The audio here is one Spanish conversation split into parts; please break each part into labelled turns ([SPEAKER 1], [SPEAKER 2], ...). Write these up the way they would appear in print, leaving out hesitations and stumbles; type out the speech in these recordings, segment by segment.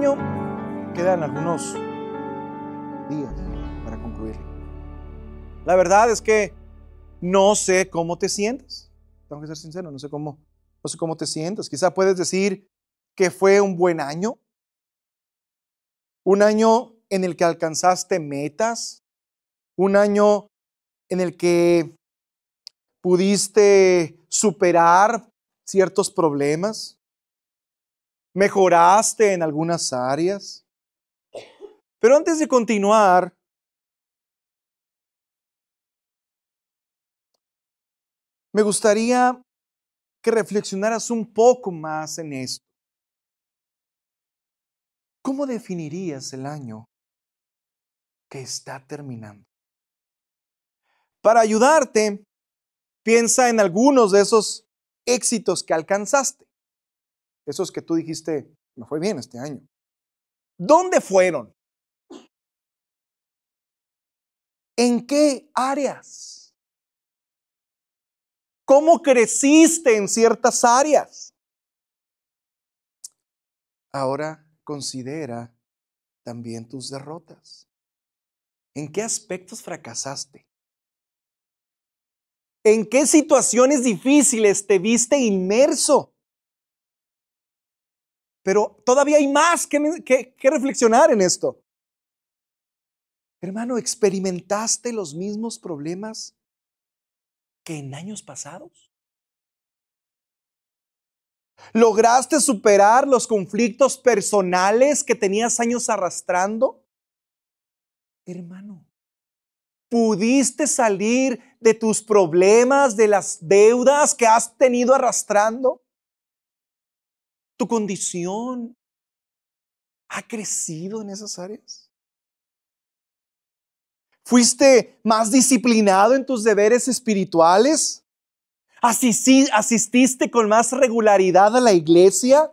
[SPEAKER 1] año quedan algunos días para concluirlo. La verdad es que no sé cómo te sientes. Tengo que ser sincero, no sé cómo te sientes. Quizá puedes decir que fue un buen año. Un año en el que alcanzaste metas. Un año en el que pudiste superar ciertos problemas. Mejoraste en algunas áreas. Pero antes de continuar, me gustaría que reflexionaras un poco más en esto. ¿Cómo definirías el año que está terminando? Para ayudarte, piensa en algunos de esos éxitos que alcanzaste. Esos que tú dijiste, me fue bien este año. ¿Dónde fueron? ¿En qué áreas? ¿Cómo creciste en ciertas áreas? Ahora considera también tus derrotas. ¿En qué aspectos fracasaste? ¿En qué situaciones difíciles te viste inmerso? Pero todavía hay más que reflexionar en esto. Hermano, ¿experimentaste los mismos problemas que en años pasados? ¿Lograste superar los conflictos personales que tenías años arrastrando? Hermano, ¿pudiste salir de tus problemas, de las deudas que has tenido arrastrando? ¿Tu condición ha crecido en esas áreas? ¿Fuiste más disciplinado en tus deberes espirituales? ¿Asististe con más regularidad a la iglesia?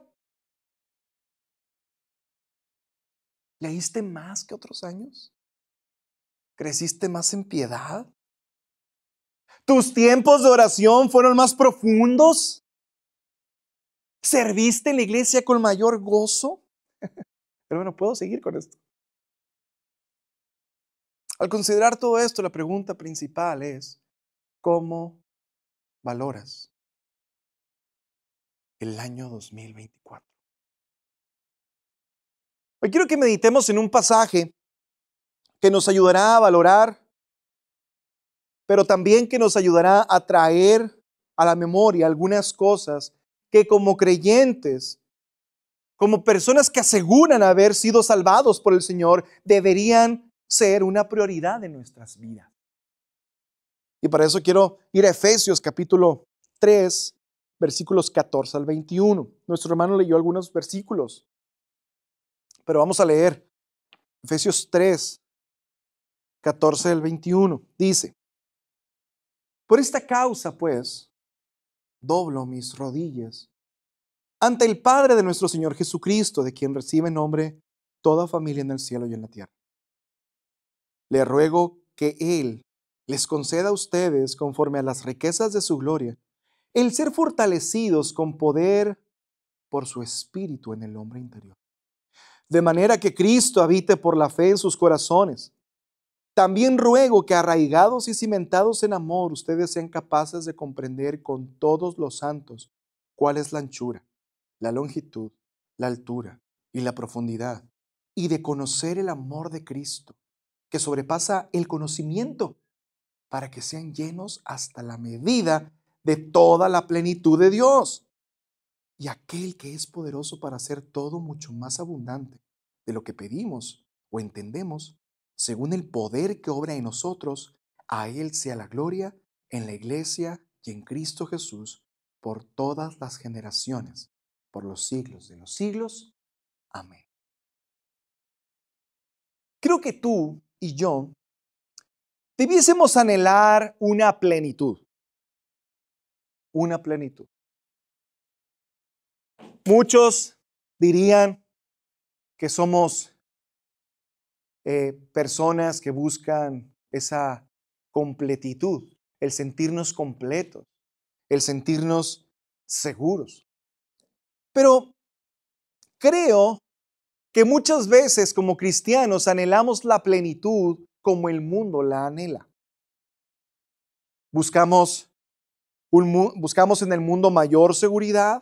[SPEAKER 1] ¿Leíste más que otros años? ¿Creciste más en piedad? ¿Tus tiempos de oración fueron más profundos? ¿Serviste en la iglesia con mayor gozo? Pero bueno, puedo seguir con esto. Al considerar todo esto, la pregunta principal es, ¿cómo valoras el año 2024? Hoy quiero que meditemos en un pasaje que nos ayudará a valorar, pero también que nos ayudará a traer a la memoria algunas cosas que como creyentes, como personas que aseguran haber sido salvados por el Señor, deberían ser una prioridad en nuestras vidas. Y para eso quiero ir a Efesios capítulo 3, versículos 14 al 21. Nuestro hermano leyó algunos versículos, pero vamos a leer Efesios 3, 14 al 21. Dice: por esta causa, pues, doblo mis rodillas ante el Padre de nuestro Señor Jesucristo, de quien recibe nombre toda familia en el cielo y en la tierra. Le ruego que Él les conceda a ustedes, conforme a las riquezas de su gloria, el ser fortalecidos con poder por su Espíritu en el hombre interior. De manera que Cristo habite por la fe en sus corazones. También ruego que, arraigados y cimentados en amor, ustedes sean capaces de comprender con todos los santos cuál es la anchura, la longitud, la altura y la profundidad, y de conocer el amor de Cristo, que sobrepasa el conocimiento, para que sean llenos hasta la medida de toda la plenitud de Dios. Y aquel que es poderoso para hacer todo mucho más abundante de lo que pedimos o entendemos, según el poder que obra en nosotros, a Él sea la gloria en la iglesia y en Cristo Jesús por todas las generaciones, por los siglos de los siglos. Amén. Creo que tú y yo debiésemos anhelar una plenitud. Una plenitud. Muchos dirían que somos personas que buscan esa completitud, el sentirnos completos, el sentirnos seguros. Pero creo que muchas veces como cristianos anhelamos la plenitud como el mundo la anhela. Buscamos en el mundo mayor seguridad,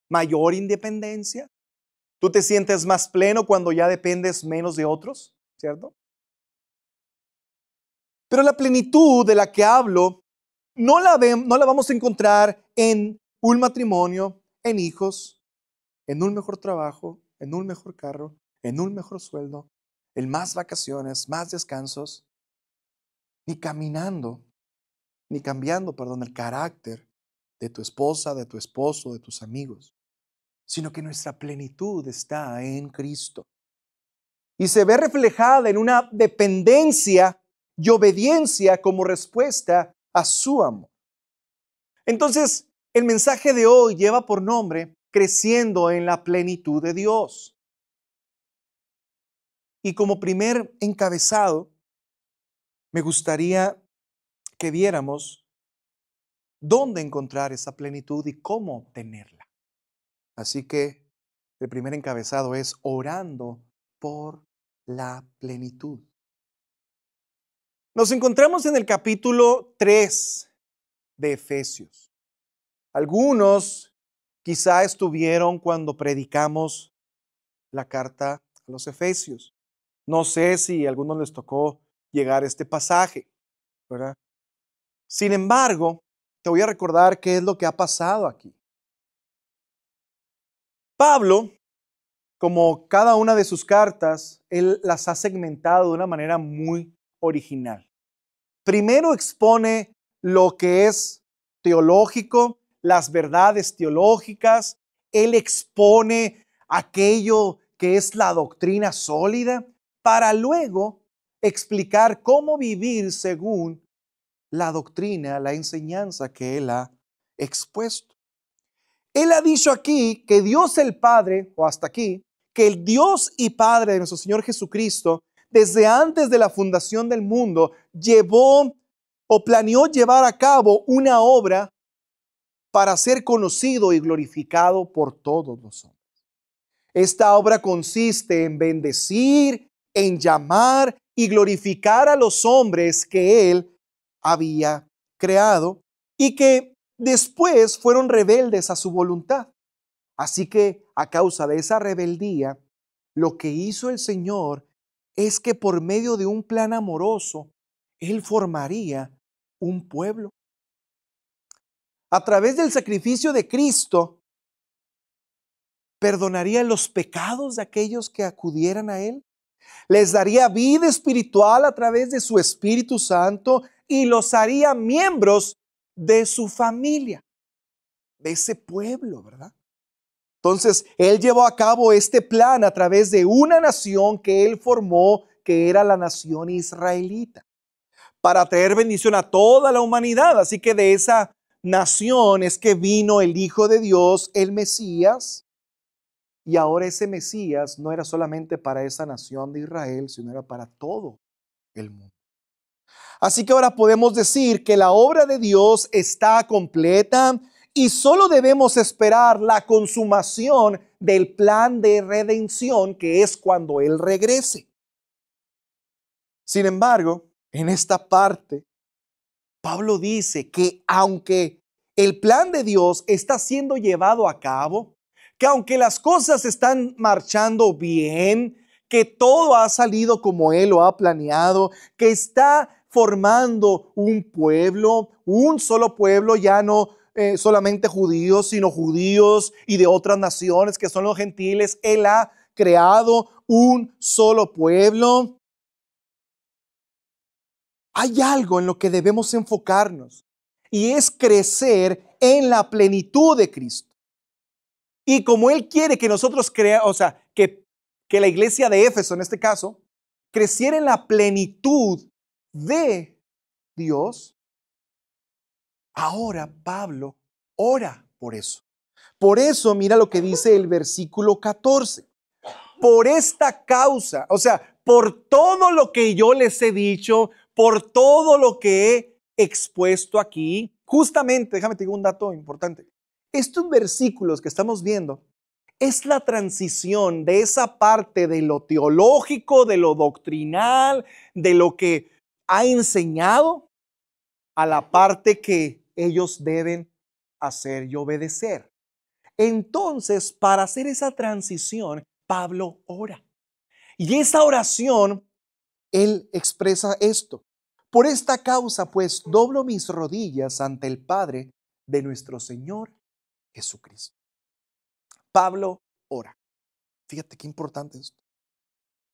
[SPEAKER 1] mayor independencia. Tú te sientes más pleno cuando ya dependes menos de otros, ¿cierto? Pero la plenitud de la que hablo no la vamos a encontrar en un matrimonio, en hijos, en un mejor trabajo, en un mejor carro, en un mejor sueldo, en más vacaciones, más descansos, ni cambiando, el carácter de tu esposa, de tu esposo, de tus amigos, sino que nuestra plenitud está en Cristo. Y se ve reflejada en una dependencia y obediencia como respuesta a su amor. Entonces, el mensaje de hoy lleva por nombre creciendo en la plenitud de Dios. Y como primer encabezado, me gustaría que viéramos dónde encontrar esa plenitud y cómo obtenerla. Así que el primer encabezado es orando por la plenitud. Nos encontramos en el capítulo 3 de Efesios. Algunos quizá estuvieron cuando predicamos la carta a los Efesios. No sé si a algunos les tocó llegar a este pasaje, ¿verdad? Sin embargo, te voy a recordar qué es lo que ha pasado aquí. Pablo, como cada una de sus cartas, él las ha segmentado de una manera muy original. Primero expone lo que es teológico, las verdades teológicas. Él expone aquello que es la doctrina sólida para luego explicar cómo vivir según la doctrina, la enseñanza que él ha expuesto. Él ha dicho aquí que Dios el Padre, o hasta aquí, que el Dios y Padre de nuestro Señor Jesucristo, desde antes de la fundación del mundo, llevó o planeó llevar a cabo una obra para ser conocido y glorificado por todos los hombres. Esta obra consiste en bendecir, en llamar y glorificar a los hombres que Él había creado y que después fueron rebeldes a su voluntad. Así que a causa de esa rebeldía, lo que hizo el Señor es que por medio de un plan amoroso, Él formaría un pueblo. A través del sacrificio de Cristo, perdonaría los pecados de aquellos que acudieran a Él. Les daría vida espiritual a través de su Espíritu Santo y los haría miembros de su familia, de ese pueblo, ¿verdad? Entonces, Él llevó a cabo este plan a través de una nación que Él formó, que era la nación israelita, para traer bendición a toda la humanidad. Así que de esa nación es que vino el Hijo de Dios, el Mesías. Y ahora ese Mesías no era solamente para esa nación de Israel, sino era para todo el mundo. Así que ahora podemos decir que la obra de Dios está completa y solo debemos esperar la consumación del plan de redención, que es cuando Él regrese. Sin embargo, en esta parte, Pablo dice que aunque el plan de Dios está siendo llevado a cabo, que aunque las cosas están marchando bien, que todo ha salido como Él lo ha planeado, que está formando un pueblo, un solo pueblo, ya no solamente judíos, sino judíos y de otras naciones que son los gentiles. Él ha creado un solo pueblo. Hay algo en lo que debemos enfocarnos y es crecer en la plenitud de Cristo. Y como Él quiere que nosotros que la iglesia de Éfeso en este caso creciera en la plenitud de Dios, ahora Pablo ora por eso. Por eso mira lo que dice el versículo 14. Por esta causa, por todo lo que yo les he dicho, por todo lo que he expuesto aquí, justamente, déjame te digo un dato importante. Estos versículos que estamos viendo es la transición de esa parte de lo teológico, de lo doctrinal, de lo que ha enseñado, a la parte que ellos deben hacer y obedecer. Entonces, para hacer esa transición, Pablo ora. Y esa oración, él expresa esto: por esta causa, pues, doblo mis rodillas ante el Padre de nuestro Señor Jesucristo. Pablo ora. Fíjate qué importante es esto.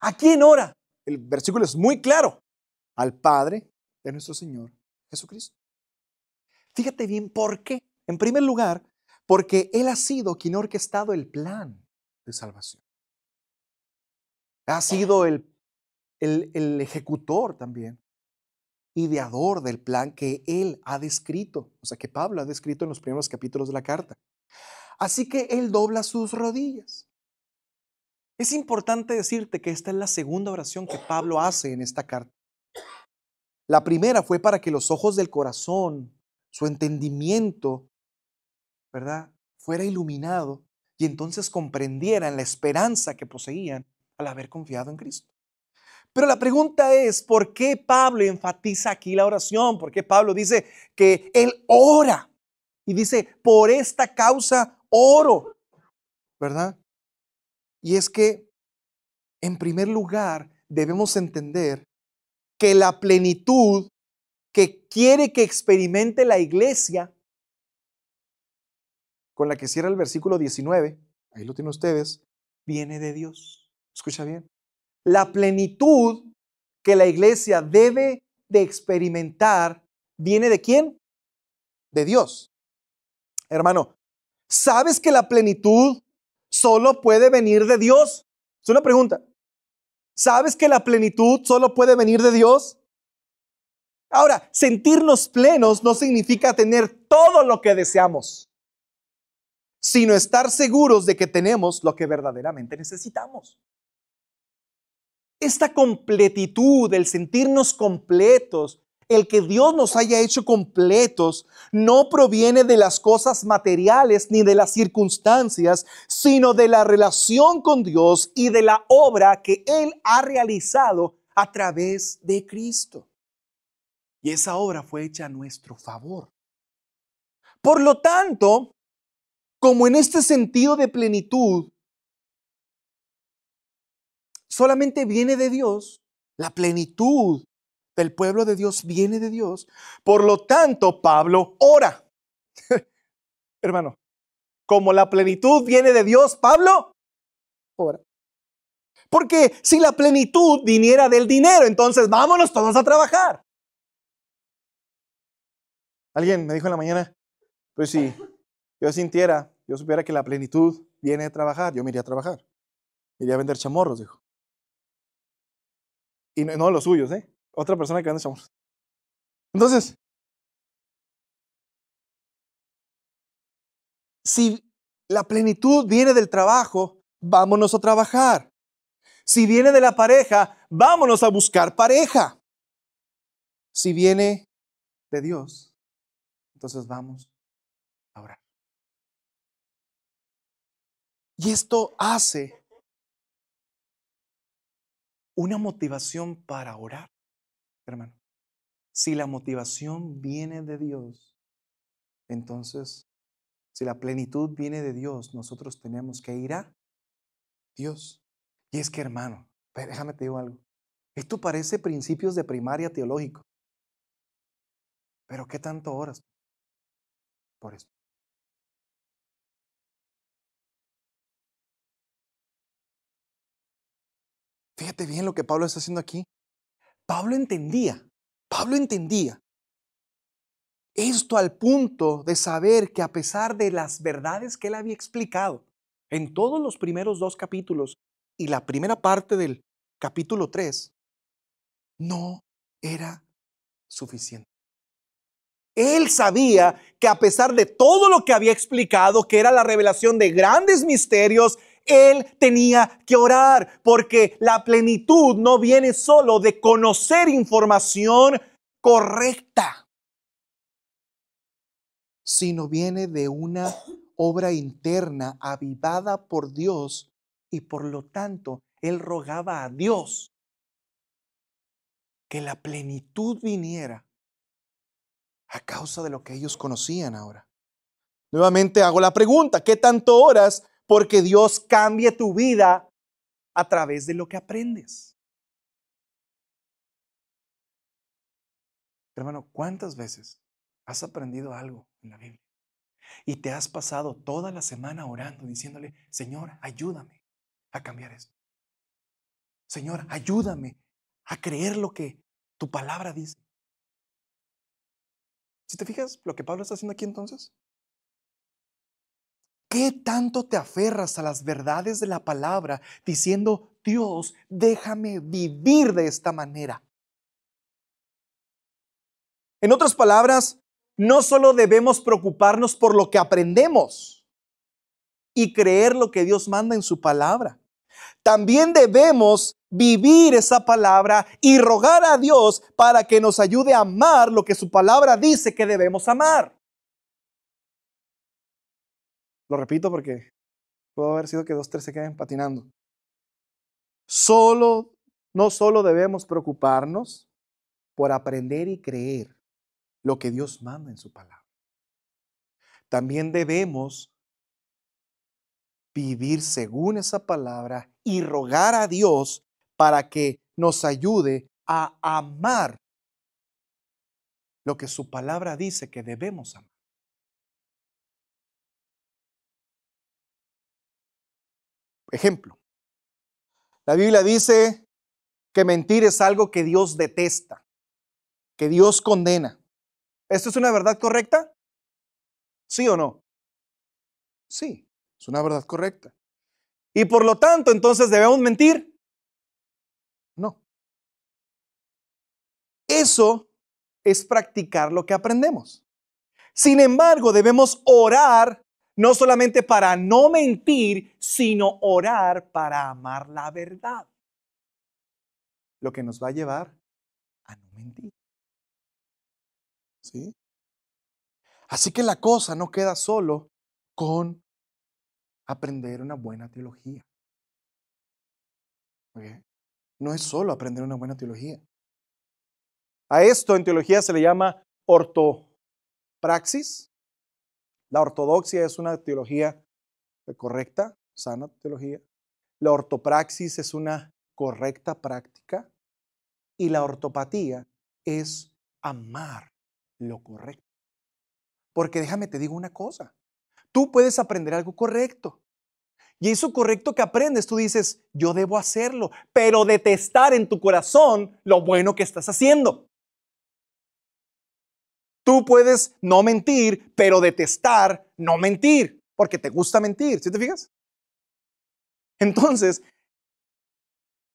[SPEAKER 1] ¿A quién ora? El versículo es muy claro: al Padre de nuestro Señor Jesucristo. Fíjate bien por qué. En primer lugar, porque Él ha sido quien ha orquestado el plan de salvación. Ha sido el ejecutor también, ideador del plan que Él ha descrito, o sea, que Pablo ha descrito en los primeros capítulos de la carta. Así que Él dobla sus rodillas. Es importante decirte que esta es la segunda oración que Pablo hace en esta carta. La primera fue para que los ojos del corazón, su entendimiento, ¿verdad?, fuera iluminado y entonces comprendieran la esperanza que poseían al haber confiado en Cristo. Pero la pregunta es, ¿por qué Pablo enfatiza aquí la oración? ¿Por qué Pablo dice que él ora? Y dice, por esta causa oro, ¿verdad? Y es que, en primer lugar, debemos entender que la plenitud que quiere que experimente la iglesia, con la que cierra el versículo 19, ahí lo tienen ustedes, viene de Dios. Escucha bien. La plenitud que la iglesia debe de experimentar viene ¿de quién? De Dios. Hermano, ¿sabes que la plenitud solo puede venir de Dios? Es una pregunta. ¿Sabes que la plenitud solo puede venir de Dios? Ahora, sentirnos plenos no significa tener todo lo que deseamos, sino estar seguros de que tenemos lo que verdaderamente necesitamos. Esta completitud, el sentirnos completos, el que Dios nos haya hecho completos, no proviene de las cosas materiales ni de las circunstancias, sino de la relación con Dios y de la obra que Él ha realizado a través de Cristo. Y esa obra fue hecha a nuestro favor. Por lo tanto, como en este sentido de plenitud solamente viene de Dios, la plenitud del pueblo de Dios viene de Dios. Por lo tanto, Pablo ora. Hermano, como la plenitud viene de Dios, Pablo ora. Porque si la plenitud viniera del dinero, entonces vámonos todos a trabajar. Alguien me dijo en la mañana, pues si yo sintiera, yo supiera que la plenitud viene de trabajar, yo me iría a trabajar. Me iría a vender chamorros, dijo. Y no los suyos, otra persona que vende chamorros. Entonces, si la plenitud viene del trabajo, vámonos a trabajar. Si viene de la pareja, vámonos a buscar pareja. Si viene de Dios, entonces vamos a orar. Y esto hace una motivación para orar, hermano. Si la motivación viene de Dios, entonces, si la plenitud viene de Dios, nosotros tenemos que ir a Dios. Y es que, hermano, déjame te digo algo. Esto parece principios de primaria teológico. Pero ¿qué tanto oras por eso? Fíjate bien lo que Pablo está haciendo aquí. Pablo entendía esto al punto de saber que a pesar de las verdades que él había explicado en todos los primeros 2 capítulos y la primera parte del capítulo 3, no era suficiente. Él sabía que a pesar de todo lo que había explicado, que era la revelación de grandes misterios, él tenía que orar, porque la plenitud no viene solo de conocer información correcta, sino viene de una obra interna avivada por Dios y por lo tanto él rogaba a Dios que la plenitud viniera a causa de lo que ellos conocían ahora. Nuevamente hago la pregunta, ¿qué tanto oras porque Dios cambie tu vida a través de lo que aprendes? Hermano, ¿cuántas veces has aprendido algo en la Biblia y te has pasado toda la semana orando, diciéndole, Señor, ayúdame a cambiar esto? Señor, ayúdame a creer lo que tu palabra dice. Si te fijas lo que Pablo está haciendo aquí entonces, ¿qué tanto te aferras a las verdades de la palabra diciendo, Dios, déjame vivir de esta manera? En otras palabras, no solo debemos preocuparnos por lo que aprendemos y creer lo que Dios manda en su palabra. También debemos vivir esa palabra y rogar a Dios para que nos ayude a amar lo que su palabra dice que debemos amar. Lo repito porque puede haber sido que 2, 3 se queden patinando. No solo debemos preocuparnos por aprender y creer lo que Dios manda en su palabra. También debemos vivir según esa palabra y rogar a Dios para que nos ayude a amar lo que su palabra dice que debemos amar. Ejemplo, la Biblia dice que mentir es algo que Dios detesta, que Dios condena. ¿Esto es una verdad correcta? ¿Sí o no? Sí, es una verdad correcta. Y por lo tanto, entonces, ¿debemos mentir? No. Eso es practicar lo que aprendemos. Sin embargo, debemos orar no solamente para no mentir, sino orar para amar la verdad. Lo que nos va a llevar a no mentir. ¿Sí? Así que la cosa no queda solo con aprender una buena teología. ¿Ok? No es solo aprender una buena teología. A esto en teología se le llama ortopraxis. La ortodoxia es una teología correcta, sana teología. La ortopraxis es una correcta práctica. Y la ortopatía es amar lo correcto. Porque déjame te digo una cosa. Tú puedes aprender algo correcto. Y eso correcto que aprendes, tú dices, yo debo hacerlo, pero detestar en tu corazón lo bueno que estás haciendo. Tú puedes no mentir, pero detestar no mentir, porque te gusta mentir, ¿sí te fijas? Entonces,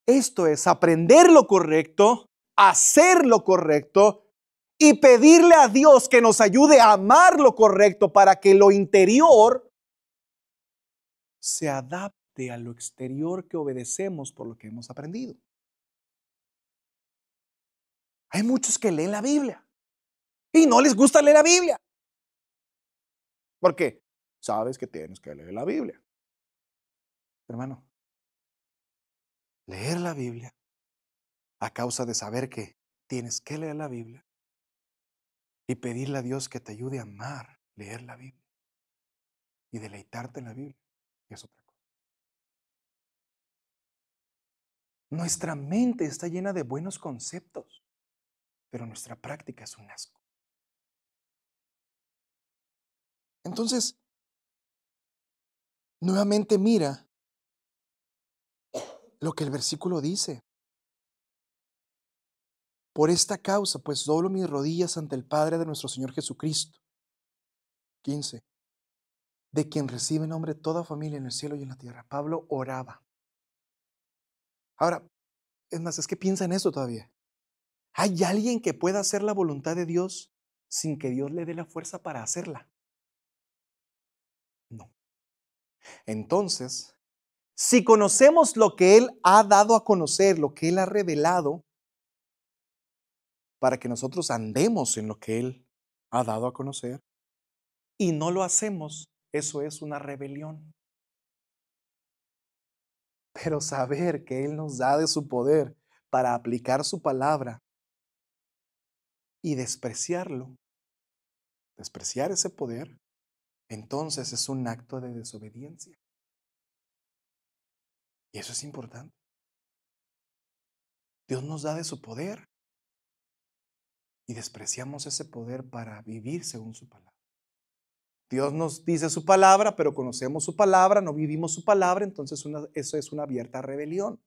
[SPEAKER 1] esto es aprender lo correcto, hacer lo correcto y pedirle a Dios que nos ayude a amar lo correcto para que lo interior se adapte a lo exterior que obedecemos por lo que hemos aprendido. Hay muchos que leen la Biblia y no les gusta leer la Biblia. ¿Por qué? Sabes que tienes que leer la Biblia. Hermano, leer la Biblia a causa de saber que tienes que leer la Biblia y pedirle a Dios que te ayude a amar leer la Biblia y deleitarte en la Biblia es otra cosa. Nuestra mente está llena de buenos conceptos, pero nuestra práctica es un asco. Entonces, nuevamente mira lo que el versículo dice. Por esta causa, pues doblo mis rodillas ante el Padre de nuestro Señor Jesucristo. 15. De quien recibe nombre toda familia en el cielo y en la tierra. Pablo oraba. Ahora, es más, es que piensa en eso todavía. ¿Hay alguien que pueda hacer la voluntad de Dios sin que Dios le dé la fuerza para hacerla? No. Entonces, si conocemos lo que Él ha dado a conocer, lo que Él ha revelado, para que nosotros andemos en lo que Él ha dado a conocer, y no lo hacemos, eso es una rebelión. Pero saber que Él nos da de su poder para aplicar su palabra y despreciarlo, despreciar ese poder, entonces es un acto de desobediencia. Y eso es importante. Dios nos da de su poder y despreciamos ese poder para vivir según su palabra. Dios nos dice su palabra, pero conocemos su palabra, no vivimos su palabra, entonces eso es una abierta rebelión.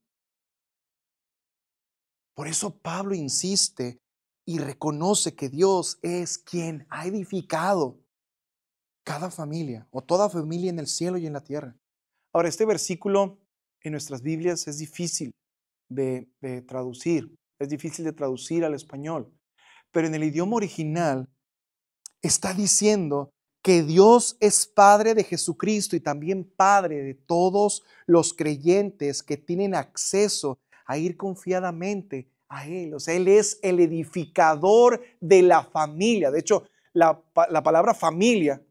[SPEAKER 1] Por eso Pablo insiste y reconoce que Dios es quien ha edificado cada familia o toda familia en el cielo y en la tierra. Ahora, este versículo en nuestras Biblias es difícil de traducir, es difícil de traducir al español, pero en el idioma original está diciendo que Dios es Padre de Jesucristo y también Padre de todos los creyentes que tienen acceso a ir confiadamente a Él. O sea, Él es el edificador de la familia. De hecho, la palabra familia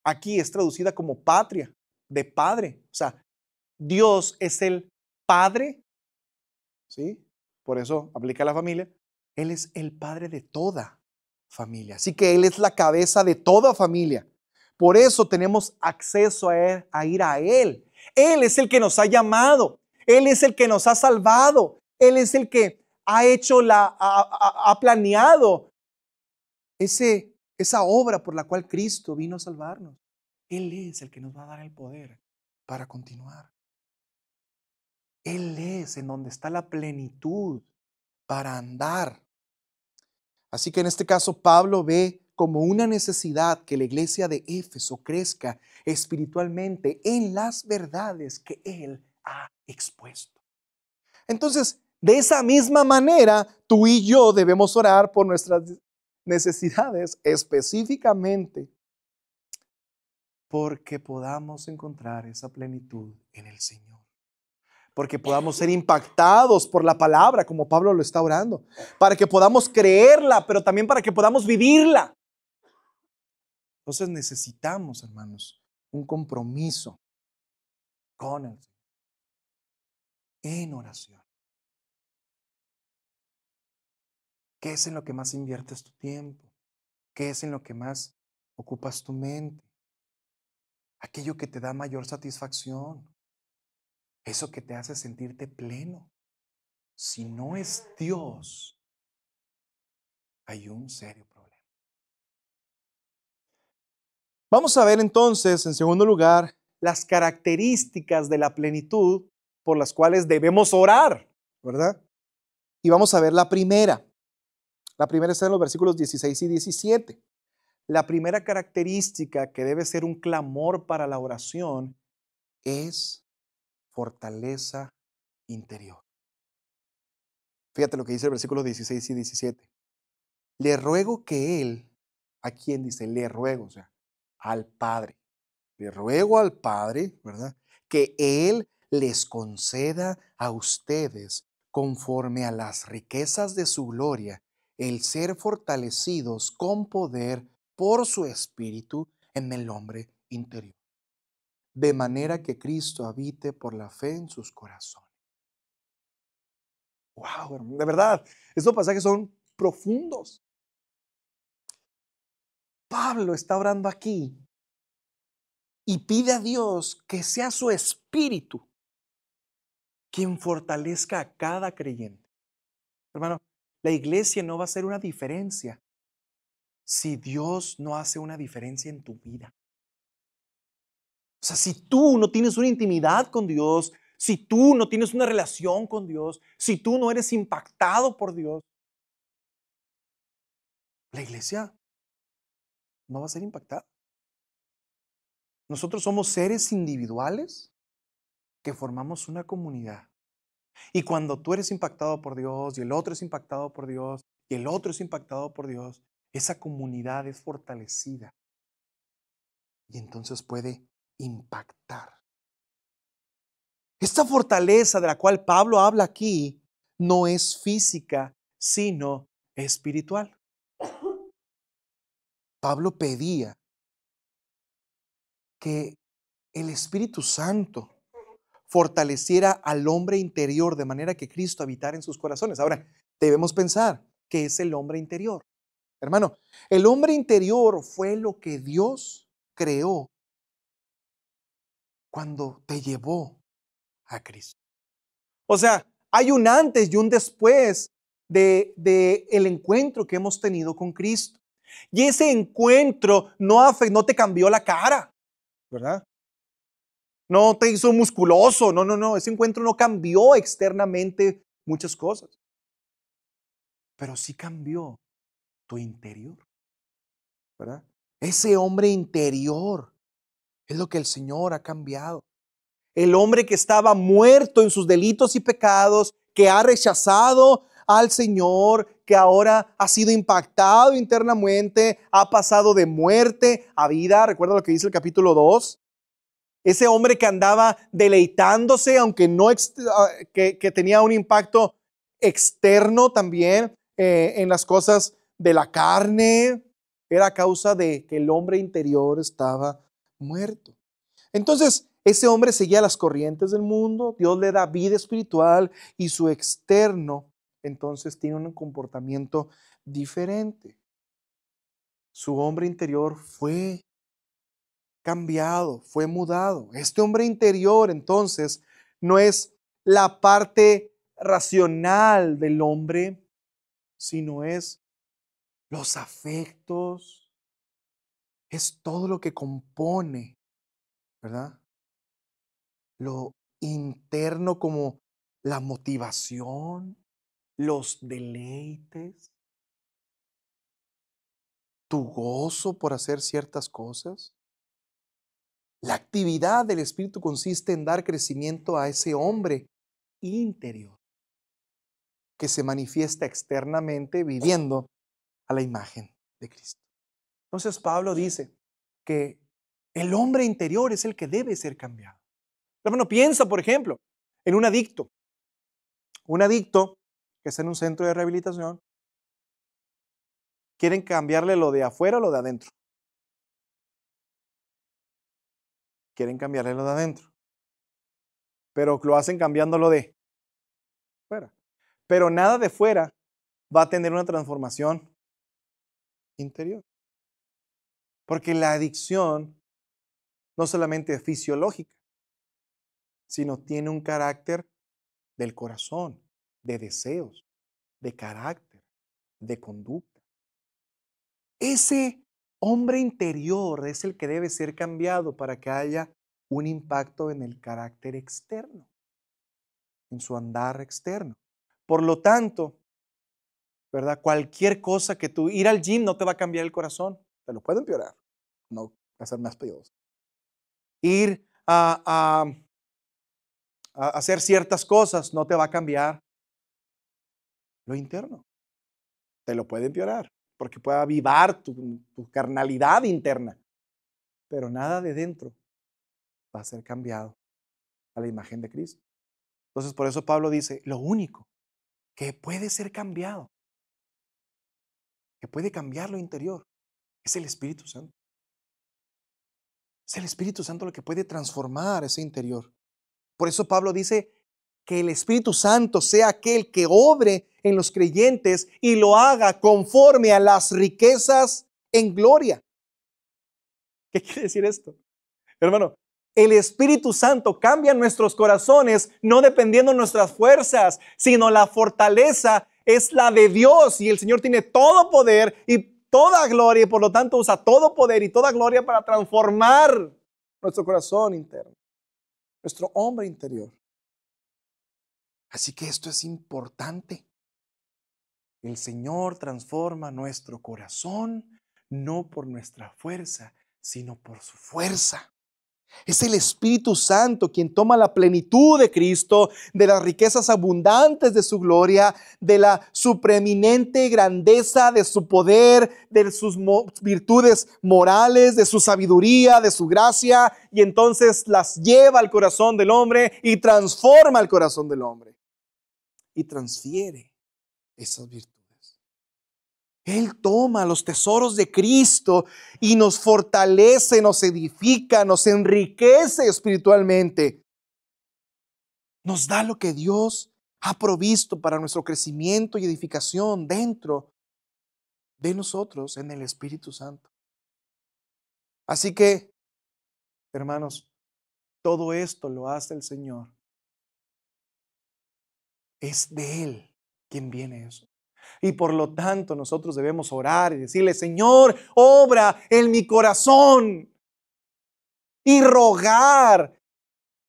[SPEAKER 1] aquí es traducida como patria, de padre. O sea, Dios es el Padre, ¿sí? Por eso aplica a la familia. Él es el Padre de toda familia. Así que Él es la cabeza de toda familia. Por eso tenemos acceso a Él, a ir a Él. Él es el que nos ha llamado. Él es el que nos ha salvado. Él es el que ha hecho ha planeado esa obra por la cual Cristo vino a salvarnos. Él es el que nos va a dar el poder para continuar. Él es en donde está la plenitud para andar. Así que en este caso Pablo ve como una necesidad que la iglesia de Éfeso crezca espiritualmente en las verdades que él ha expuesto. Entonces, de esa misma manera, tú y yo debemos orar por nuestras necesidades específicamente porque podamos encontrar esa plenitud en el Señor. Porque podamos ser impactados por la palabra, como Pablo lo está orando, para que podamos creerla, pero también para que podamos vivirla. Entonces necesitamos, hermanos, un compromiso con el Señor en oración. ¿Qué es en lo que más inviertes tu tiempo? ¿Qué es en lo que más ocupas tu mente? Aquello que te da mayor satisfacción, eso que te hace sentirte pleno. Si no es Dios, hay un serio problema. Vamos a ver entonces, en segundo lugar, las características de la plenitud por las cuales debemos orar, ¿verdad? Y vamos a ver la primera. La primera está en los versículos 16 y 17. La primera característica que debe ser un clamor para la oración es fortaleza interior. Fíjate lo que dice el versículo 16 y 17. Le ruego que Él, ¿a quién dice? Le ruego, o sea, al Padre. Le ruego al Padre, ¿verdad? Que Él les conceda a ustedes, conforme a las riquezas de su gloria, el ser fortalecidos con poder por su Espíritu en el hombre interior, de manera que Cristo habite por la fe en sus corazones. Wow, hermano, de verdad, estos pasajes son profundos. Pablo está orando aquí y pide a Dios que sea su Espíritu quien fortalezca a cada creyente. Hermano, la iglesia no va a hacer una diferencia si Dios no hace una diferencia en tu vida. O sea, si tú no tienes una intimidad con Dios, si tú no tienes una relación con Dios, si tú no eres impactado por Dios, la iglesia no va a ser impactada. Nosotros somos seres individuales que formamos una comunidad. Y cuando tú eres impactado por Dios y el otro es impactado por Dios y el otro es impactado por Dios, esa comunidad es fortalecida y entonces puede impactar. Esta fortaleza de la cual Pablo habla aquí no es física, sino espiritual. Pablo pedía que el Espíritu Santo fortaleciera al hombre interior de manera que Cristo habitara en sus corazones. Ahora, debemos pensar que es el hombre interior. Hermano, el hombre interior fue lo que Dios creó cuando te llevó a Cristo. O sea, hay un antes y un después de el encuentro que hemos tenido con Cristo. Y ese encuentro no te cambió la cara, ¿verdad? No te hizo musculoso, no. Ese encuentro no cambió externamente muchas cosas, pero sí cambió tu interior, ¿verdad? Ese hombre interior es lo que el Señor ha cambiado. El hombre que estaba muerto en sus delitos y pecados, que ha rechazado al Señor, que ahora ha sido impactado internamente, ha pasado de muerte a vida. Recuerda lo que dice el capítulo 2. Ese hombre que andaba deleitándose, aunque no que tenía un impacto externo también en las cosas de la carne, era a causa de que el hombre interior estaba muerto. Entonces, ese hombre seguía las corrientes del mundo, Dios le da vida espiritual y su externo, entonces, tiene un comportamiento diferente. Su hombre interior fue cambiado, fue mudado. Este hombre interior, entonces, no es la parte racional del hombre, sino es los afectos, es todo lo que compone, ¿verdad? Lo interno como la motivación, los deleites, tu gozo por hacer ciertas cosas. La actividad del Espíritu consiste en dar crecimiento a ese hombre interior que se manifiesta externamente viviendo a la imagen de Cristo. Entonces Pablo dice que el hombre interior es el que debe ser cambiado. Hermano, piensa, por ejemplo, en un adicto. Un adicto que está en un centro de rehabilitación, quieren cambiarle lo de afuera o lo de adentro. Quieren cambiarle lo de adentro. Pero lo hacen cambiándolo de fuera. Pero nada de fuera va a tener una transformación interior. Porque la adicción no solamente es fisiológica, sino tiene un carácter del corazón, de deseos, de carácter, de conducta. Ese hombre interior es el que debe ser cambiado para que haya un impacto en el carácter externo, en su andar externo. Por lo tanto, ¿verdad? Cualquier cosa que tú, ir al gym no te va a cambiar el corazón, te lo puede empeorar, no va a ser más peligroso. Ir a hacer ciertas cosas no te va a cambiar lo interno, te lo puede empeorar, porque puede avivar tu carnalidad interna, pero nada de dentro va a ser cambiado a la imagen de Cristo. Entonces, por eso Pablo dice, lo único que puede ser cambiado, que puede cambiar lo interior, es el Espíritu Santo. Es el Espíritu Santo lo que puede transformar ese interior. Por eso Pablo dice que el Espíritu Santo sea aquel que obre en los creyentes y lo haga conforme a las riquezas en gloria. ¿Qué quiere decir esto? Hermano, el Espíritu Santo cambia nuestros corazones no dependiendo de nuestras fuerzas, sino la fortaleza es la de Dios y el Señor tiene todo poder y toda gloria y por lo tanto usa todo poder y toda gloria para transformar nuestro corazón interno, nuestro hombre interior. Así que esto es importante. El Señor transforma nuestro corazón no por nuestra fuerza, sino por su fuerza. Es el Espíritu Santo quien toma la plenitud de Cristo, de las riquezas abundantes de su gloria, de la supreeminente grandeza de su poder, de sus virtudes morales, de su sabiduría, de su gracia, y entonces las lleva al corazón del hombre y transforma el corazón del hombre y transfiere esas virtudes. Él toma los tesoros de Cristo y nos fortalece, nos edifica, nos enriquece espiritualmente. Nos da lo que Dios ha provisto para nuestro crecimiento y edificación dentro de nosotros en el Espíritu Santo. Así que, hermanos, todo esto lo hace el Señor. Es de Él quien viene eso. Y por lo tanto nosotros debemos orar y decirle, Señor, obra en mi corazón. Y rogar.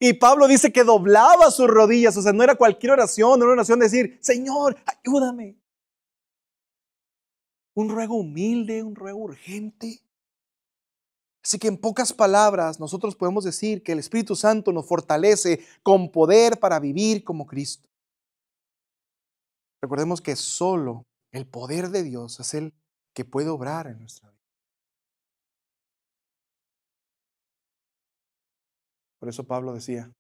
[SPEAKER 1] Y Pablo dice que doblaba sus rodillas. O sea, no era cualquier oración, no era una oración de decir, Señor, ayúdame. Un ruego humilde, un ruego urgente. Así que en pocas palabras nosotros podemos decir que el Espíritu Santo nos fortalece con poder para vivir como Cristo. Recordemos que solo el poder de Dios es el que puede obrar en nuestra vida. Por eso Pablo decía,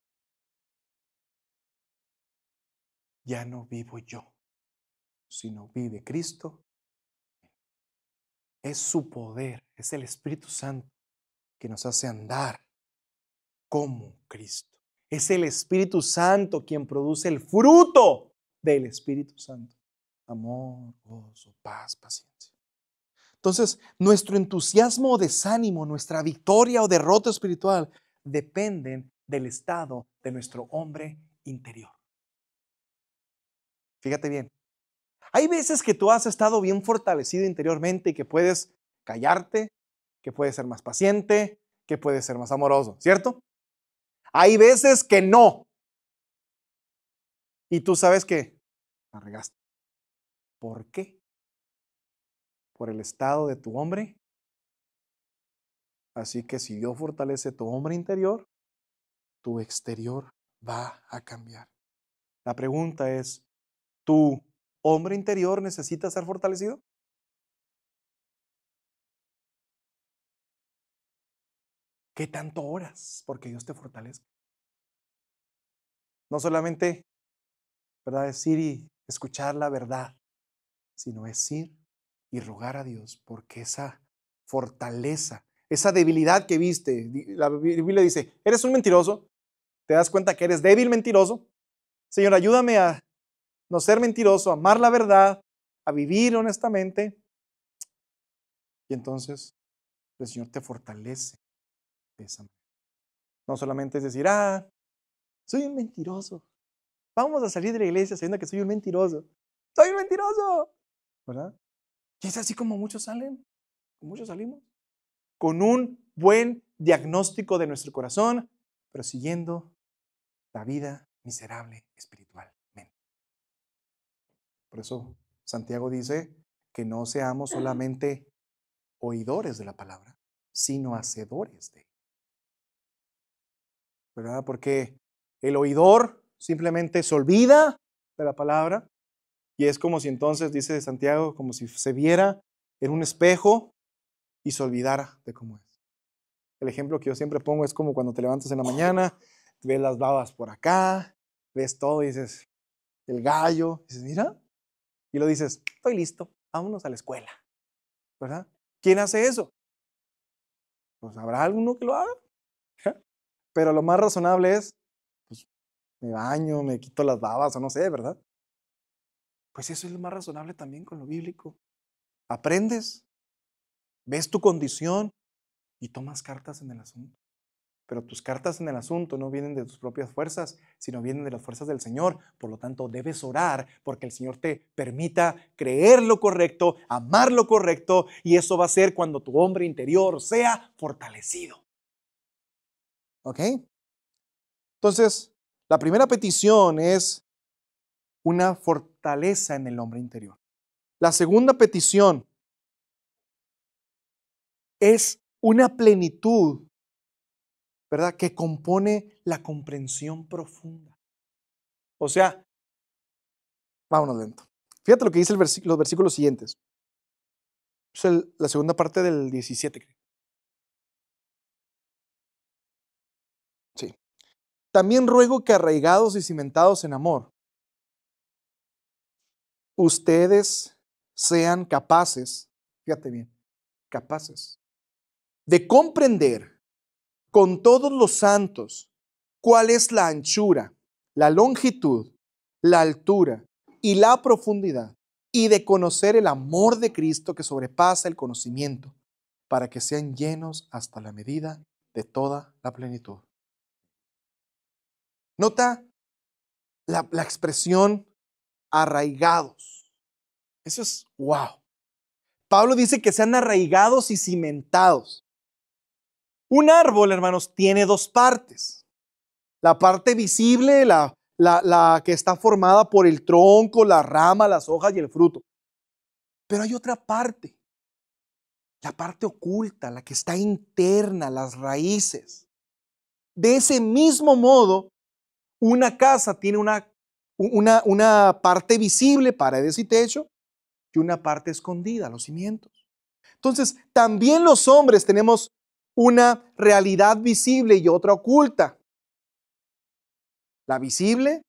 [SPEAKER 1] ya no vivo yo, sino vive Cristo. Es su poder, es el Espíritu Santo que nos hace andar como Cristo. Es el Espíritu Santo quien produce el fruto del Espíritu Santo. Amor, gozo, paz, paciencia. Entonces, nuestro entusiasmo o desánimo, nuestra victoria o derrota espiritual dependen del estado de nuestro hombre interior. Fíjate bien. Hay veces que tú has estado bien fortalecido interiormente y que puedes callarte, que puedes ser más paciente, que puedes ser más amoroso, ¿cierto? Hay veces que no. Y tú sabes que la regaste. ¿Por qué? Por el estado de tu hombre. Así que si Dios fortalece tu hombre interior, tu exterior va a cambiar. La pregunta es, ¿tu hombre interior necesita ser fortalecido? ¿Qué tanto oras porque Dios te fortalezca? No solamente, ¿verdad?, decir y escuchar la verdad, sino es ir y rogar a Dios porque esa fortaleza, esa debilidad que viste, la Biblia dice, eres un mentiroso, te das cuenta que eres débil mentiroso. Señor, ayúdame a no ser mentiroso, a amar la verdad, a vivir honestamente. Y entonces el Señor te fortalece de esa manera. No solamente es decir, soy un mentiroso. Vamos a salir de la iglesia sabiendo que soy un mentiroso. ¡Soy un mentiroso! ¿Verdad? Y es así como muchos salen, como muchos salimos. Con un buen diagnóstico de nuestro corazón, pero siguiendo la vida miserable espiritualmente. Por eso Santiago dice que no seamos solamente oidores de la palabra, sino hacedores de ella. ¿Verdad? Porque el oidor simplemente se olvida de la palabra y es como si entonces, dice Santiago, como si se viera en un espejo y se olvidara de cómo es. El ejemplo que yo siempre pongo es como cuando te levantas en la mañana, ves las babas por acá, ves todo y dices, el gallo, dices, mira, y lo dices, estoy listo, vámonos a la escuela, ¿verdad? ¿Quién hace eso? Pues habrá alguno que lo haga, pero lo más razonable es, pues me baño, me quito las babas o no sé, ¿verdad? Pues eso es lo más razonable también con lo bíblico. Aprendes, ves tu condición y tomas cartas en el asunto. Pero tus cartas en el asunto no vienen de tus propias fuerzas, sino vienen de las fuerzas del Señor. Por lo tanto, debes orar porque el Señor te permita creer lo correcto, amar lo correcto, y eso va a ser cuando tu hombre interior sea fortalecido. ¿Ok? Entonces, la primera petición es una fortaleza en el hombre interior. La segunda petición es una plenitud, ¿verdad?, que compone la comprensión profunda. O sea, vámonos lento. Fíjate lo que dice los versículos siguientes. Es la segunda parte del 17. Sí. También ruego que arraigados y cimentados en amor, ustedes sean capaces, fíjate bien, capaces de comprender con todos los santos cuál es la anchura, la longitud, la altura y la profundidad, y de conocer el amor de Cristo que sobrepasa el conocimiento, para que sean llenos hasta la medida de toda la plenitud. Nota la expresión arraigados. Eso es wow. Pablo dice que sean arraigados y cimentados. Un árbol, hermanos, tiene dos partes. La parte visible, la que está formada por el tronco, la rama, las hojas y el fruto. Pero hay otra parte, la parte oculta, la que está interna, las raíces. De ese mismo modo, una casa tiene una parte visible, paredes y techo, y una parte escondida, los cimientos. Entonces, también los hombres tenemos una realidad visible y otra oculta. La visible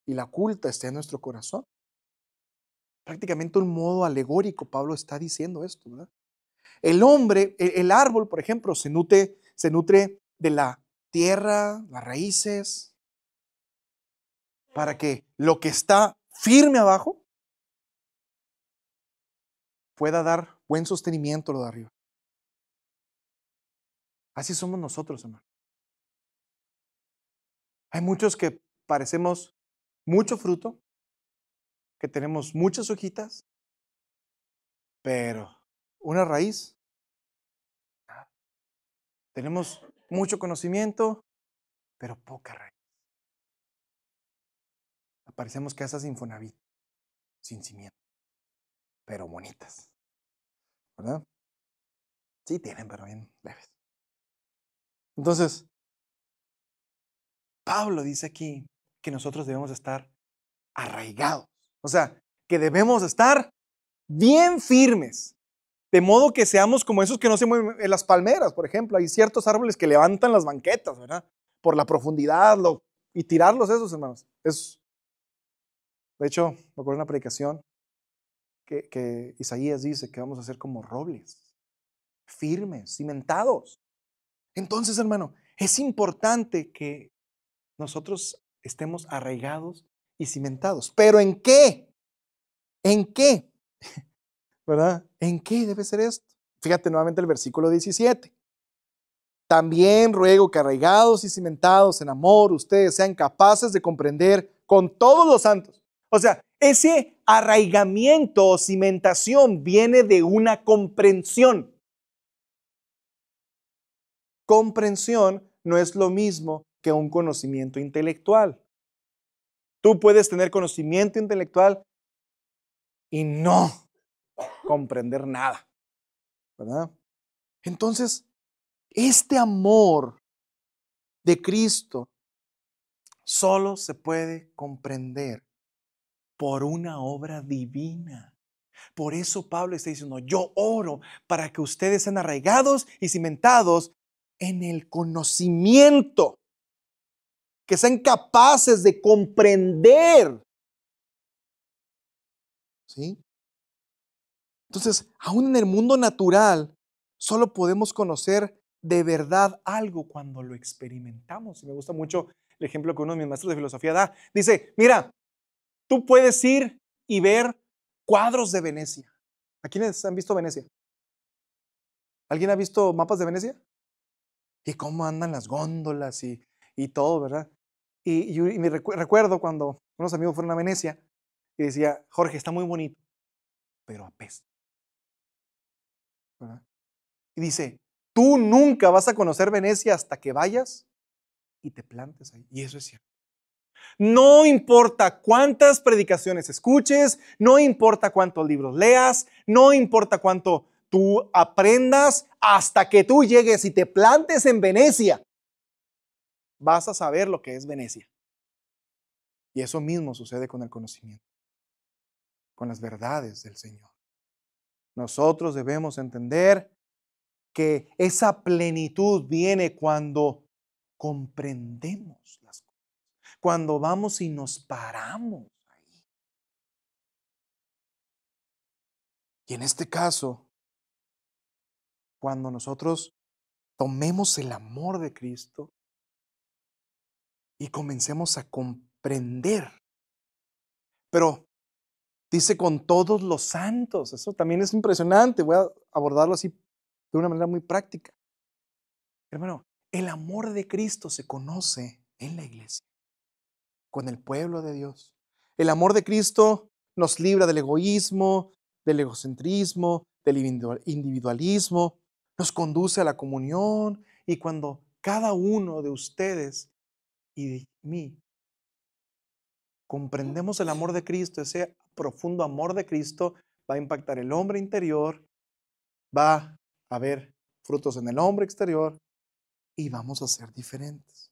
[SPEAKER 1] y la oculta está en nuestro corazón. Prácticamente un modo alegórico, Pablo está diciendo esto, ¿verdad? El hombre, el árbol, por ejemplo, se nutre de la tierra, las raíces, para que lo que está firme abajo pueda dar buen sostenimiento a lo de arriba. Así somos nosotros, hermano. Hay muchos que parecemos mucho fruto, que tenemos muchas hojitas, pero una raíz. Tenemos mucho conocimiento, pero poca raíz. Parecemos casas Infonavit, sin cimiento, pero bonitas, ¿verdad? Sí tienen, pero bien leves. Entonces, Pablo dice aquí que nosotros debemos estar arraigados. O sea, que debemos estar bien firmes. De modo que seamos como esos que no se mueven en las palmeras, por ejemplo. Hay ciertos árboles que levantan las banquetas, ¿verdad? Por la profundidad y tirarlos esos, hermanos. De hecho, me acuerdo de una predicación que Isaías dice que vamos a ser como robles, firmes, cimentados. Entonces, hermano, es importante que nosotros estemos arraigados y cimentados. ¿Pero en qué? ¿En qué? ¿Verdad? ¿En qué debe ser esto? Fíjate nuevamente el versículo 17. También ruego que arraigados y cimentados en amor, ustedes sean capaces de comprender con todos los santos. O sea, ese arraigamiento o cimentación viene de una comprensión. Comprensión no es lo mismo que un conocimiento intelectual. Tú puedes tener conocimiento intelectual y no comprender nada, ¿verdad? Entonces, este amor de Cristo solo se puede comprender por una obra divina. Por eso Pablo está diciendo, yo oro para que ustedes sean arraigados y cimentados en el conocimiento, que sean capaces de comprender. ¿Sí? Entonces, aún en el mundo natural, solo podemos conocer de verdad algo cuando lo experimentamos. Y me gusta mucho el ejemplo que uno de mis maestros de filosofía da. Dice, mira, tú puedes ir y ver cuadros de Venecia. ¿A quiénes han visto Venecia? ¿Alguien ha visto mapas de Venecia? Y cómo andan las góndolas y todo, ¿verdad? Y me recuerdo cuando unos amigos fueron a Venecia y decía, Jorge, está muy bonito, pero apesta, ¿verdad? Y dice, tú nunca vas a conocer Venecia hasta que vayas y te plantes ahí. Y eso es cierto. No importa cuántas predicaciones escuches, no importa cuántos libros leas, no importa cuánto tú aprendas, hasta que tú llegues y te plantes en Venecia, vas a saber lo que es Venecia. Y eso mismo sucede con el conocimiento, con las verdades del Señor. Nosotros debemos entender que esa plenitud viene cuando comprendemos las cosas, cuando vamos y nos paramos ahí. Y en este caso, cuando nosotros tomemos el amor de Cristo y comencemos a comprender, pero dice con todos los santos, eso también es impresionante, voy a abordarlo así de una manera muy práctica. Hermano, el amor de Cristo se conoce en la iglesia, con el pueblo de Dios. El amor de Cristo nos libra del egoísmo, del egocentrismo, del individualismo, nos conduce a la comunión, y cuando cada uno de ustedes y de mí comprendemos el amor de Cristo, ese profundo amor de Cristo va a impactar el hombre interior, va a haber frutos en el hombre exterior y vamos a ser diferentes.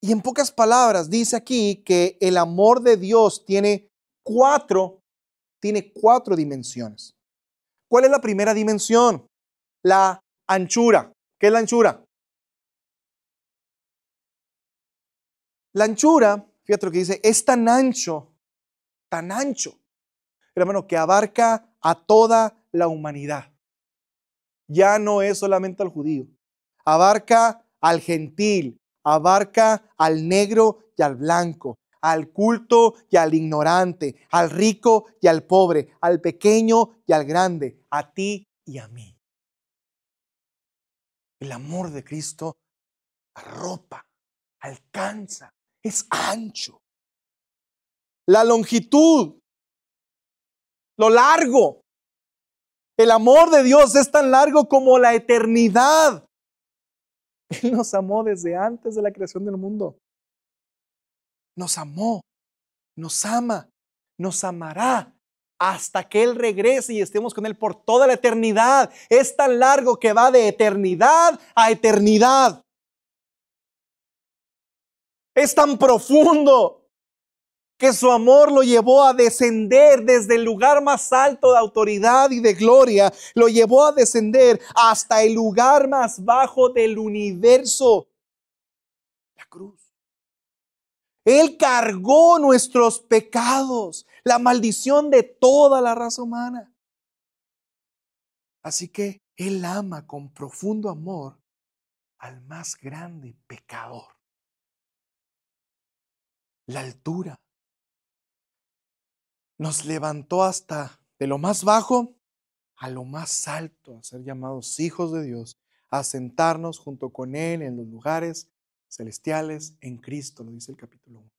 [SPEAKER 1] Y en pocas palabras dice aquí que el amor de Dios tiene cuatro dimensiones. ¿Cuál es la primera dimensión? La anchura. ¿Qué es la anchura? La anchura, fíjate lo que dice, es tan ancho, hermano, que abarca a toda la humanidad. Ya no es solamente al judío, abarca al gentil, abarca al negro y al blanco, al culto y al ignorante, al rico y al pobre, al pequeño y al grande, a ti y a mí. El amor de Cristo arropa, alcanza, es ancho. La longitud, lo largo. El amor de Dios es tan largo como la eternidad. Él nos amó desde antes de la creación del mundo. Nos amó, nos ama, nos amará hasta que Él regrese y estemos con Él por toda la eternidad. Es tan largo que va de eternidad a eternidad. Es tan profundo que su amor lo llevó a descender desde el lugar más alto de autoridad y de gloria, lo llevó a descender hasta el lugar más bajo del universo, la cruz. Él cargó nuestros pecados, la maldición de toda la raza humana. Así que Él ama con profundo amor al más grande pecador. La altura. Nos levantó hasta de lo más bajo a lo más alto, a ser llamados hijos de Dios, a sentarnos junto con Él en los lugares celestiales en Cristo, lo dice el capítulo 1.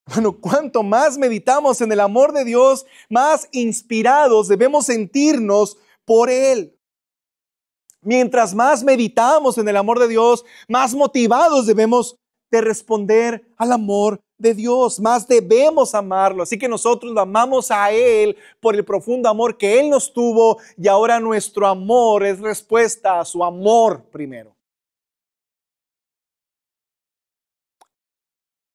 [SPEAKER 1] Bueno, cuanto más meditamos en el amor de Dios, más inspirados debemos sentirnos por Él. Mientras más meditamos en el amor de Dios, más motivados debemos de responder al amor de Dios, más debemos amarlo. Así que nosotros lo amamos a Él por el profundo amor que Él nos tuvo, y ahora nuestro amor es respuesta a su amor primero.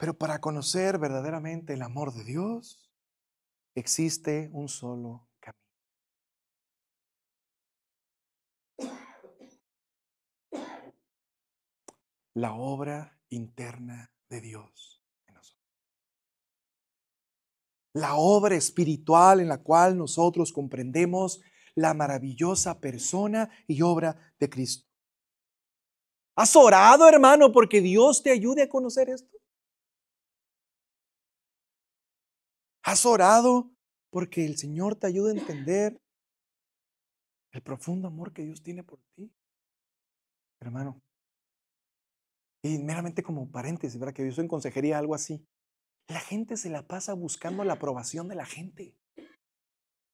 [SPEAKER 1] Pero para conocer verdaderamente el amor de Dios, existe un solo camino. La obra interna de Dios en nosotros. La obra espiritual en la cual nosotros comprendemos la maravillosa persona y obra de Cristo. ¿Has orado, hermano, porque Dios te ayude a conocer esto? ¿Has orado porque el Señor te ayude a entender el profundo amor que Dios tiene por ti? Hermano, y meramente como paréntesis, ¿verdad? Que yo soy en consejería, algo así. La gente se la pasa buscando la aprobación de la gente.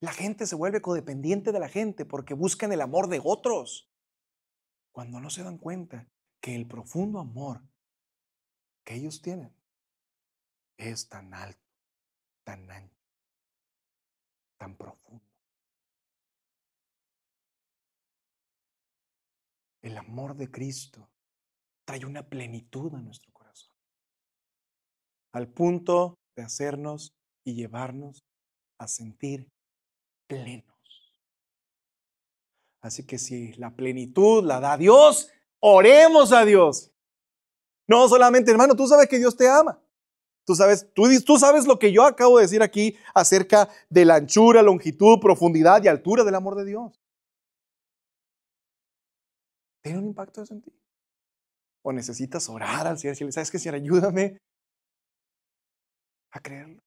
[SPEAKER 1] La gente se vuelve codependiente de la gente porque buscan el amor de otros, cuando no se dan cuenta que el profundo amor que ellos tienen es tan alto, tan ancho, tan profundo. El amor de Cristo trae una plenitud a nuestro corazón, al punto de hacernos y llevarnos a sentir plenos. Así que si la plenitud la da Dios, oremos a Dios. No solamente, hermano, tú sabes que Dios te ama. Tú sabes lo que yo acabo de decir aquí acerca de la anchura, longitud, profundidad y altura del amor de Dios. ¿Tiene un impacto eso en ti? ¿O necesitas orar al Señor y decirle, sabes qué, Señor, ayúdame a creerlo,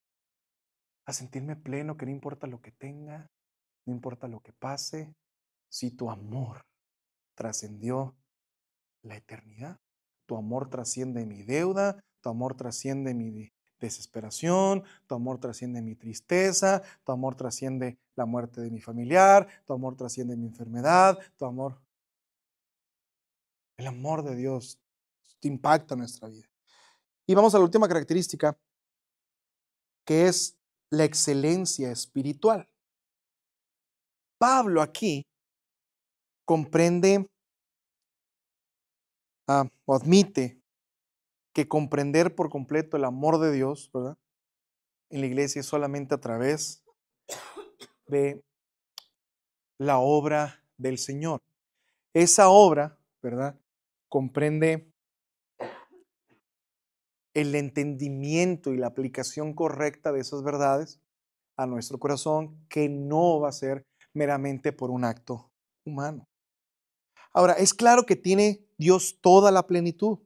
[SPEAKER 1] a sentirme pleno, que no importa lo que tenga, no importa lo que pase, si tu amor trascendió la eternidad, tu amor trasciende mi deuda, tu amor trasciende mi desesperación, tu amor trasciende mi tristeza, tu amor trasciende la muerte de mi familiar, tu amor trasciende mi enfermedad, tu amor, el amor de Dios impacta nuestra vida. Y vamos a la última característica, que es la excelencia espiritual. Pablo aquí comprende o admite que comprender por completo el amor de Dios, ¿verdad? En la iglesia es solamente a través de la obra del Señor. Esa obra, ¿verdad? Comprende el entendimiento y la aplicación correcta de esas verdades a nuestro corazón, que no va a ser meramente por un acto humano. Ahora, es claro que tiene Dios toda la plenitud.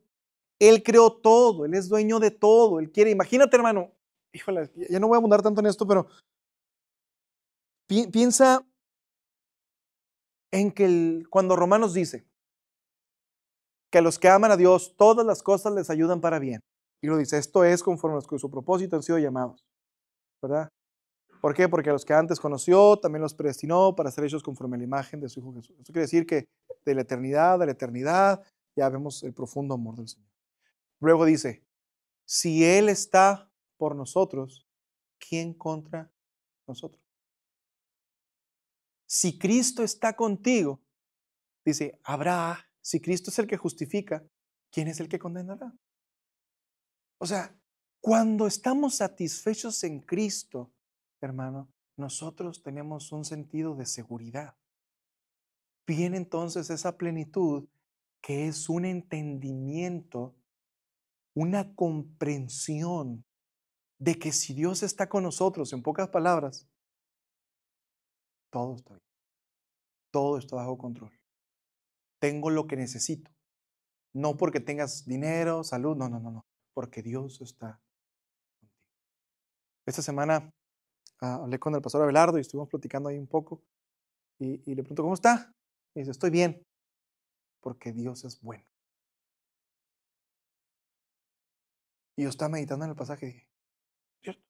[SPEAKER 1] Él creó todo, Él es dueño de todo, Él quiere. Imagínate, hermano, híjole, ya no voy a abundar tanto en esto, pero piensa en que cuando Romanos dice que a los que aman a Dios, todas las cosas les ayudan para bien. Y lo dice, esto es conforme a los que su propósito han sido llamados, ¿verdad? ¿Por qué? Porque a los que antes conoció, también los predestinó para ser hechos conforme a la imagen de su Hijo Jesús. Esto quiere decir que de la eternidad a la eternidad, ya vemos el profundo amor del Señor. Luego dice, si Él está por nosotros, ¿quién contra nosotros? Si Cristo está contigo, dice, si Cristo es el que justifica, ¿quién es el que condenará? O sea, cuando estamos satisfechos en Cristo, hermano, nosotros tenemos un sentido de seguridad. Viene entonces esa plenitud que es un entendimiento, una comprensión de que si Dios está con nosotros, en pocas palabras, todo está bien, todo está bajo control. Tengo lo que necesito. No porque tengas dinero, salud, no, porque Dios está contigo. Esta semana hablé con el pastor Abelardo y estuvimos platicando ahí un poco y le pregunto, ¿cómo está? Y dice, estoy bien, porque Dios es bueno. Y yo estaba meditando en el pasaje y dije, ¿cierto?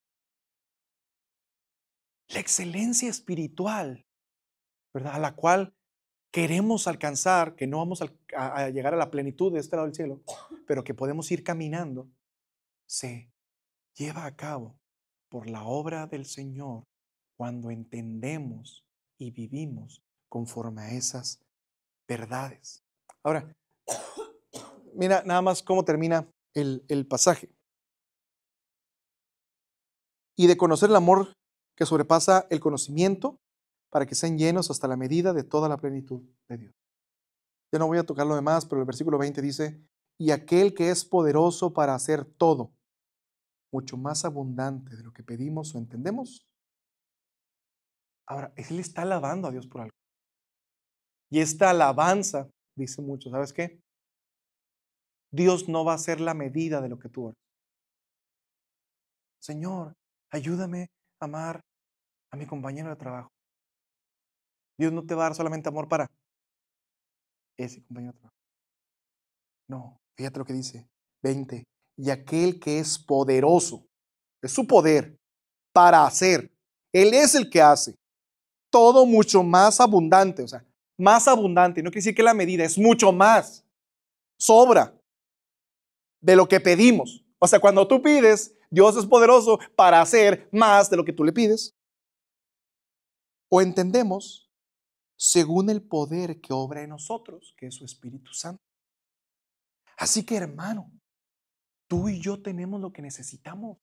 [SPEAKER 1] La excelencia espiritual, ¿verdad? A la cual queremos alcanzar, que no vamos a llegar a la plenitud de este lado del cielo, pero que podemos ir caminando, se lleva a cabo por la obra del Señor cuando entendemos y vivimos conforme a esas verdades. Ahora, mira nada más cómo termina el pasaje. Y de conocer el amor que sobrepasa el conocimiento, para que sean llenos hasta la medida de toda la plenitud de Dios. Ya no voy a tocar lo demás, pero el versículo 20 dice, y aquel que es poderoso para hacer todo, mucho más abundante de lo que pedimos o entendemos. Ahora, él está alabando a Dios por algo. Y esta alabanza, dice mucho, ¿sabes qué? Dios no va a ser la medida de lo que tú eres. Señor, ayúdame a amar a mi compañero de trabajo. Dios no te va a dar solamente amor para ese compañero de trabajo. No, fíjate lo que dice. 20. Y aquel que es poderoso, es su poder para hacer. Él es el que hace todo mucho más abundante, o sea, más abundante. No quiere decir que la medida es mucho más, sobra de lo que pedimos. O sea, cuando tú pides, Dios es poderoso para hacer más de lo que tú le pides. O entendemos según el poder que obra en nosotros, que es su Espíritu Santo. Así que, hermano, tú y yo tenemos lo que necesitamos.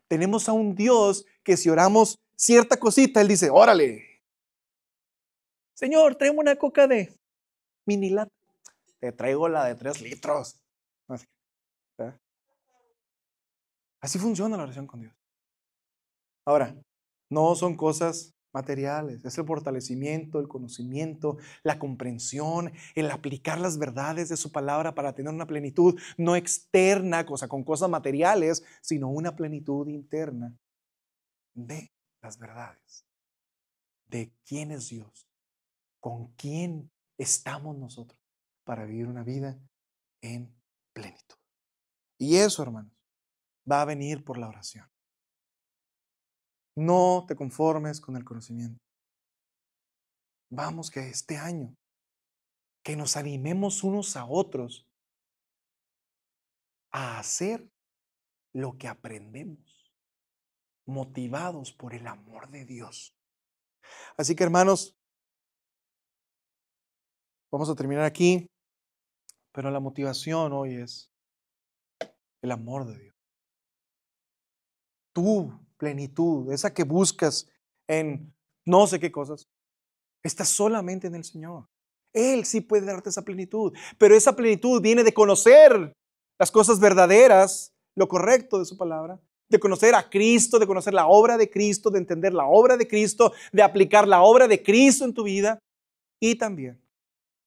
[SPEAKER 1] Tenemos a un Dios que si oramos cierta cosita, Él dice, órale, Señor, tráeme una coca de mini lata. Te traigo la de 3 litros. Así funciona la oración con Dios. Ahora, no son cosas materiales, es el fortalecimiento, el conocimiento, la comprensión, el aplicar las verdades de su palabra para tener una plenitud no externa, con cosas materiales, sino una plenitud interna de las verdades, de quién es Dios, con quién estamos nosotros para vivir una vida en plenitud. Y eso, hermanos, va a venir por la oración. No te conformes con el conocimiento. Vamos, que este año, que nos animemos unos a otros a hacer lo que aprendemos, motivados por el amor de Dios. Así que, hermanos, vamos a terminar aquí, pero la motivación hoy es el amor de Dios. Tu plenitud, esa que buscas en no sé qué cosas, está solamente en el Señor. Él sí puede darte esa plenitud, pero esa plenitud viene de conocer las cosas verdaderas, lo correcto de su palabra, de conocer a Cristo, de conocer la obra de Cristo, de entender la obra de Cristo, de aplicar la obra de Cristo en tu vida y también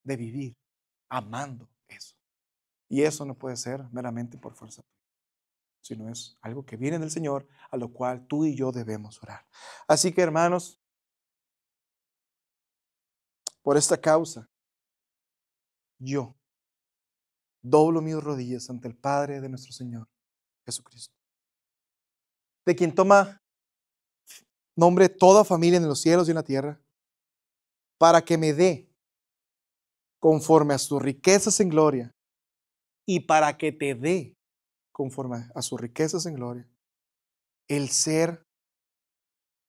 [SPEAKER 1] de vivir amando eso. Y eso no puede ser meramente por fuerza, sino es algo que viene del Señor, a lo cual tú y yo debemos orar. Así que, hermanos, por esta causa, yo doblo mis rodillas ante el Padre de nuestro Señor Jesucristo, de quien toma nombre toda familia en los cielos y en la tierra, para que me dé, conforme a sus riquezas en gloria, y para que te dé, conforme a sus riquezas en gloria, el ser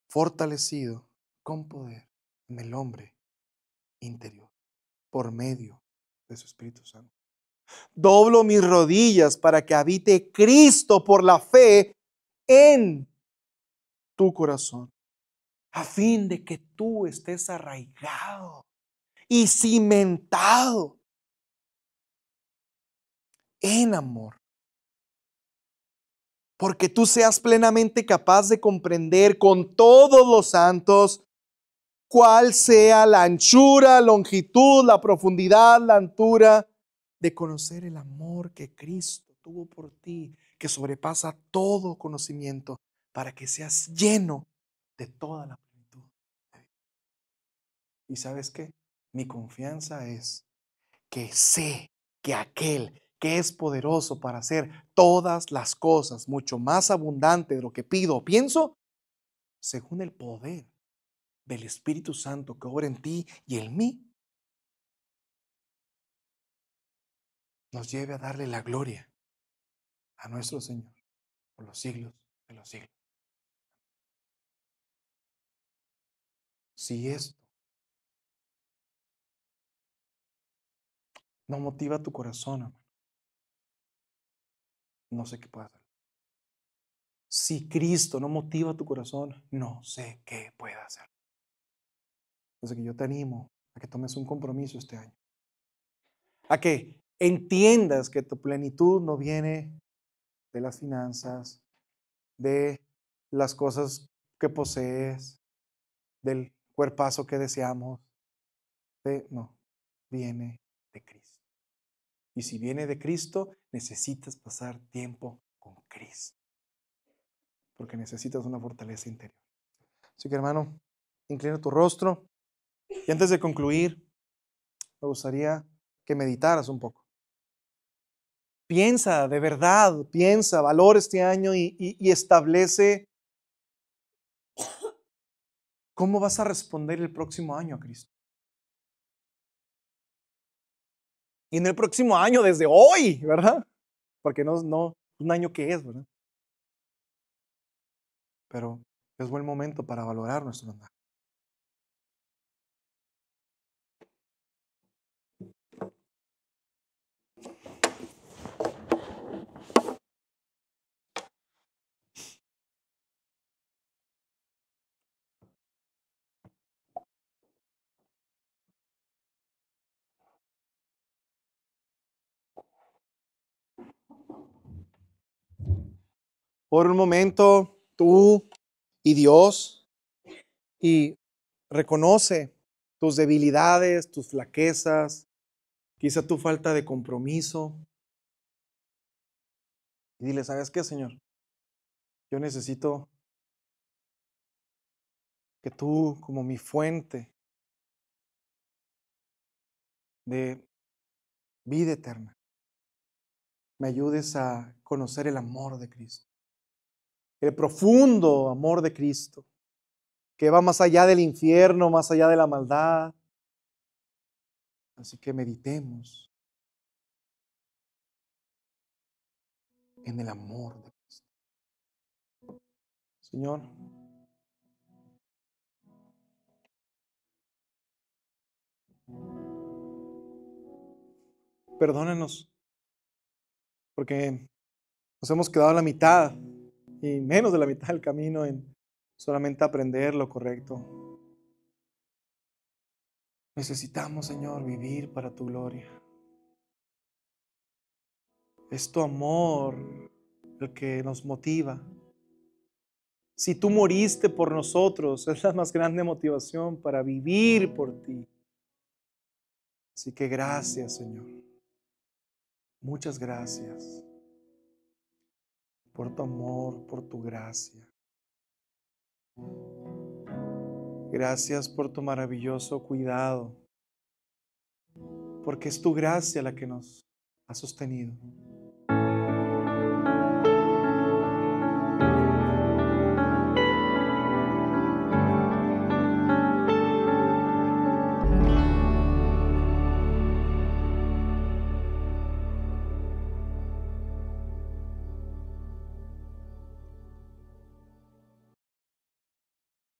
[SPEAKER 1] fortalecido con poder en el hombre interior, por medio de su Espíritu Santo. Doblo mis rodillas para que habite Cristo por la fe en tu corazón, a fin de que tú estés arraigado y cimentado en amor, porque tú seas plenamente capaz de comprender con todos los santos cuál sea la anchura, longitud, la profundidad, la altura, de conocer el amor que Cristo tuvo por ti, que sobrepasa todo conocimiento, para que seas lleno de toda la plenitud. ¿Y sabes qué? Mi confianza es que sé que aquel que es poderoso para hacer todas las cosas mucho más abundante de lo que pido o pienso, según el poder del Espíritu Santo que obra en ti y en mí, nos lleve a darle la gloria a nuestro Señor por los siglos de los siglos. Si esto no motiva tu corazón, hermano, no sé qué puede hacer. Si Cristo no motiva tu corazón, no sé qué puede hacer. Así que yo te animo a que tomes un compromiso este año, a que entiendas que tu plenitud no viene de las finanzas, de las cosas que posees, del cuerpazo que deseamos, no, viene de Cristo. Y si viene de Cristo, necesitas pasar tiempo con Cristo, porque necesitas una fortaleza interior. Así que, hermano, inclina tu rostro y antes de concluir, me gustaría que meditaras un poco. Piensa, de verdad, piensa, valora este año y establece cómo vas a responder el próximo año a Cristo. Y en el próximo año desde hoy, ¿verdad? Porque no un año que es, ¿verdad? Pero es buen momento para valorar nuestro andar. Por un momento, tú y Dios, y reconoce tus debilidades, tus flaquezas, quizá tu falta de compromiso. Y dile, ¿sabes qué, Señor? Yo necesito que tú, como mi fuente de vida eterna, me ayudes a conocer el amor de Cristo, el profundo amor de Cristo, que va más allá del infierno, más allá de la maldad. Así que meditemos en el amor de Cristo. Señor, perdónanos porque nos hemos quedado a la mitad y menos de la mitad del camino en solamente aprender lo correcto. Necesitamos, Señor, vivir para tu gloria. Es tu amor el que nos motiva. Si tú moriste por nosotros, es la más grande motivación para vivir por ti. Así que gracias, Señor. Muchas gracias por tu amor, por tu gracia. Gracias por tu maravilloso cuidado, porque es tu gracia la que nos ha sostenido.